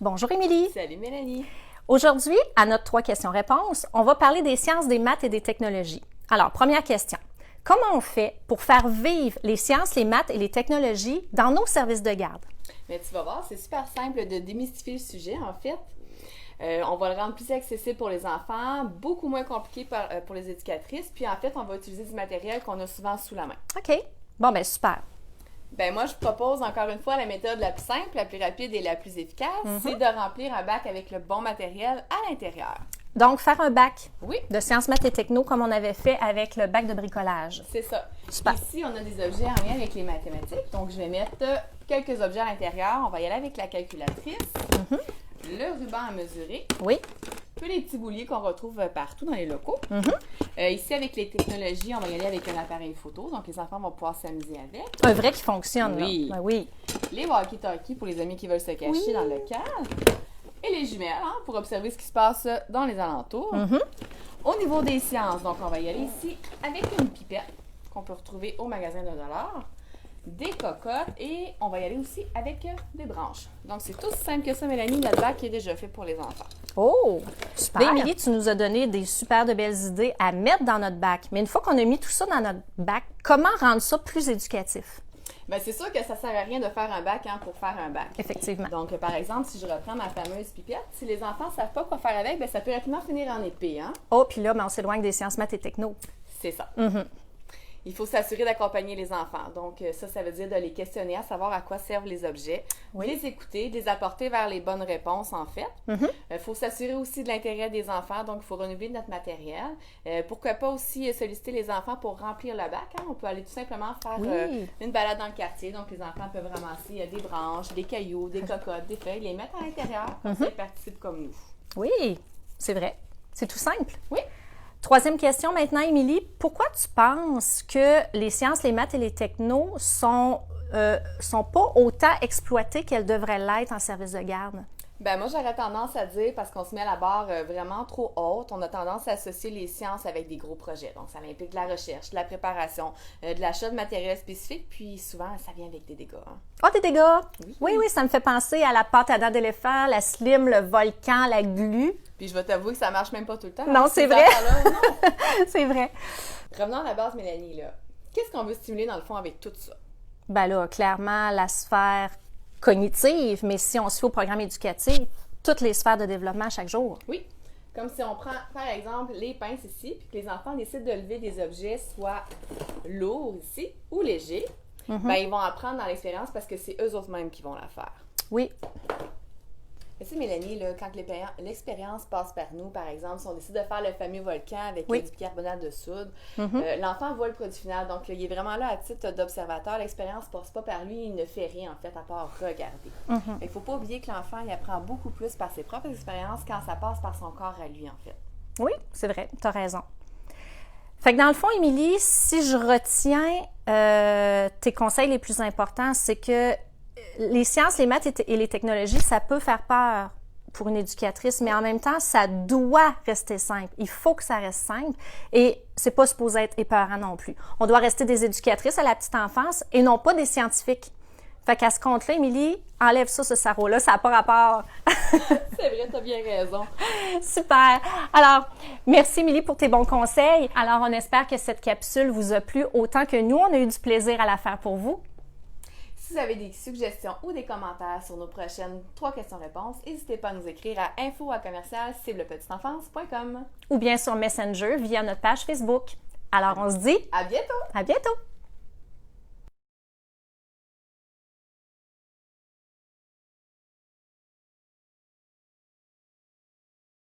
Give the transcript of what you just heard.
Bonjour Émilie. Salut Mélanie. Aujourd'hui, à notre 3 questions-réponses, on va parler des sciences, des maths et des technologies. Alors, première question. Comment on fait pour faire vivre les sciences, les maths et les technologies dans nos services de garde? Mais tu vas voir, c'est super simple de démystifier le sujet en fait. On va le rendre plus accessible pour les enfants, beaucoup moins compliqué pour les éducatrices. Puis en fait, on va utiliser du matériel qu'on a souvent sous la main. OK. Bon, bien super. Ben moi, je propose encore une fois la méthode la plus simple, la plus rapide et la plus efficace, c'est de remplir un bac avec le bon matériel à l'intérieur. Donc, faire un bac Oui, de sciences, maths et techno comme on avait fait avec le bac de bricolage. c'est ça. Super. Ici, on a des objets en lien avec les mathématiques. Donc, je vais mettre quelques objets à l'intérieur. On va y aller avec la calculatrice, le ruban à mesurer, Oui. tous les petits bouliers qu'on retrouve partout dans les locaux. Ici, avec les technologies, on va y aller avec un appareil photo. Donc, les enfants vont pouvoir s'amuser avec. Un vrai qui fonctionne, Oui. là. Ben oui. Les walkie-talkies pour les amis qui veulent se cacher Oui. dans le local. Et les jumelles pour observer ce qui se passe dans les alentours. Au niveau des sciences, donc on va y aller ici avec une pipette qu'on peut retrouver au magasin de $1, des cocottes et on va y aller aussi avec des branches. Donc, c'est tout aussi simple que ça, Mélanie, notre bac est déjà fait pour les enfants. Oh, super. Là, Émilie, tu nous as donné des super de belles idées à mettre dans notre bac. Mais une fois qu'on a mis tout ça dans notre bac, comment rendre ça plus éducatif? Bien, c'est sûr que ça ne sert à rien de faire un bac pour faire un bac. Effectivement. Donc, par exemple, si je reprends ma fameuse pipette, si les enfants ne savent pas quoi faire avec, bien, ça peut rapidement finir en épée, hein? Oh, puis là, ben, on s'éloigne des sciences, maths et techno. C'est ça. Il faut s'assurer d'accompagner les enfants. Donc, ça veut dire de les questionner, à savoir à quoi servent les objets, Oui. les écouter, les apporter vers les bonnes réponses, en fait. Il faut s'assurer aussi de l'intérêt des enfants, donc il faut renouveler notre matériel. Pourquoi pas aussi solliciter les enfants pour remplir le bac, hein? On peut aller tout simplement faire Oui. une balade dans le quartier. Donc, les enfants peuvent ramasser des branches, des cailloux, des cocottes, des feuilles, les mettre à l'intérieur, comme ça, ils participent comme nous. Oui, c'est vrai. C'est tout simple. Oui. Troisième question maintenant, Émilie. Pourquoi tu penses que les sciences, les maths et les technos sont pas autant exploitées qu'elles devraient l'être en service de garde? Ben moi, j'aurais tendance à dire, parce qu'on se met la barre vraiment trop haute, on a tendance à associer les sciences avec des gros projets. Donc, ça implique de la recherche, de la préparation, de l'achat de matériel spécifique, puis souvent, ça vient avec des dégâts. Hein. Ah, des dégâts! Oui, ça me fait penser à la pâte à dents d'éléphant, la slim, le volcan, la glu. Puis je vais t'avouer que ça marche même pas tout le temps. Non, hein, c'est ces vrai. affaires-là, non. C'est vrai. Revenons à la base, Mélanie, là. Qu'est-ce qu'on veut stimuler dans le fond avec tout ça? Ben là, clairement, la sphère cognitive, mais si on se fait au programme éducatif, toutes les sphères de développement chaque jour. Oui. Comme si on prend, par exemple, les pinces ici, puis que les enfants décident de lever des objets soit lourds ici ou légers, ben ils vont apprendre dans l'expérience parce que c'est eux autres mêmes qui vont la faire. Oui. Mais tu sais, Mélanie, là, quand l'expérience passe par nous, par exemple, si on décide de faire le fameux volcan avec Oui. du bicarbonate de soude, l'enfant voit le produit final. Donc, il est vraiment là à titre d'observateur. L'expérience ne passe pas par lui, il ne fait rien, en fait, à part regarder. Il ne faut pas oublier que l'enfant, il apprend beaucoup plus par ses propres expériences quand ça passe par son corps à lui, en fait. Oui, c'est vrai, tu as raison. Fait que dans le fond, Émilie, si je retiens tes conseils les plus importants, c'est que les sciences, les maths et les technologies, ça peut faire peur pour une éducatrice, mais en même temps, ça doit rester simple. Il faut que ça reste simple et c'est pas supposé être épeurant non plus. On doit rester des éducatrices à la petite enfance et non pas des scientifiques. Fait qu'à ce compte-là, Émilie, enlève ça, ce sarrau-là, ça n'a pas rapport. C'est vrai, tu as bien raison. Super! Alors, merci Émilie pour tes bons conseils. Alors, on espère que cette capsule vous a plu autant que nous, on a eu du plaisir à la faire pour vous. Si vous avez des suggestions ou des commentaires sur nos prochaines 3 questions-réponses, n'hésitez pas à nous écrire à info@ciblepetiteenfance.com. Ou bien sur Messenger via notre page Facebook. Alors, on se dit À bientôt! à bientôt!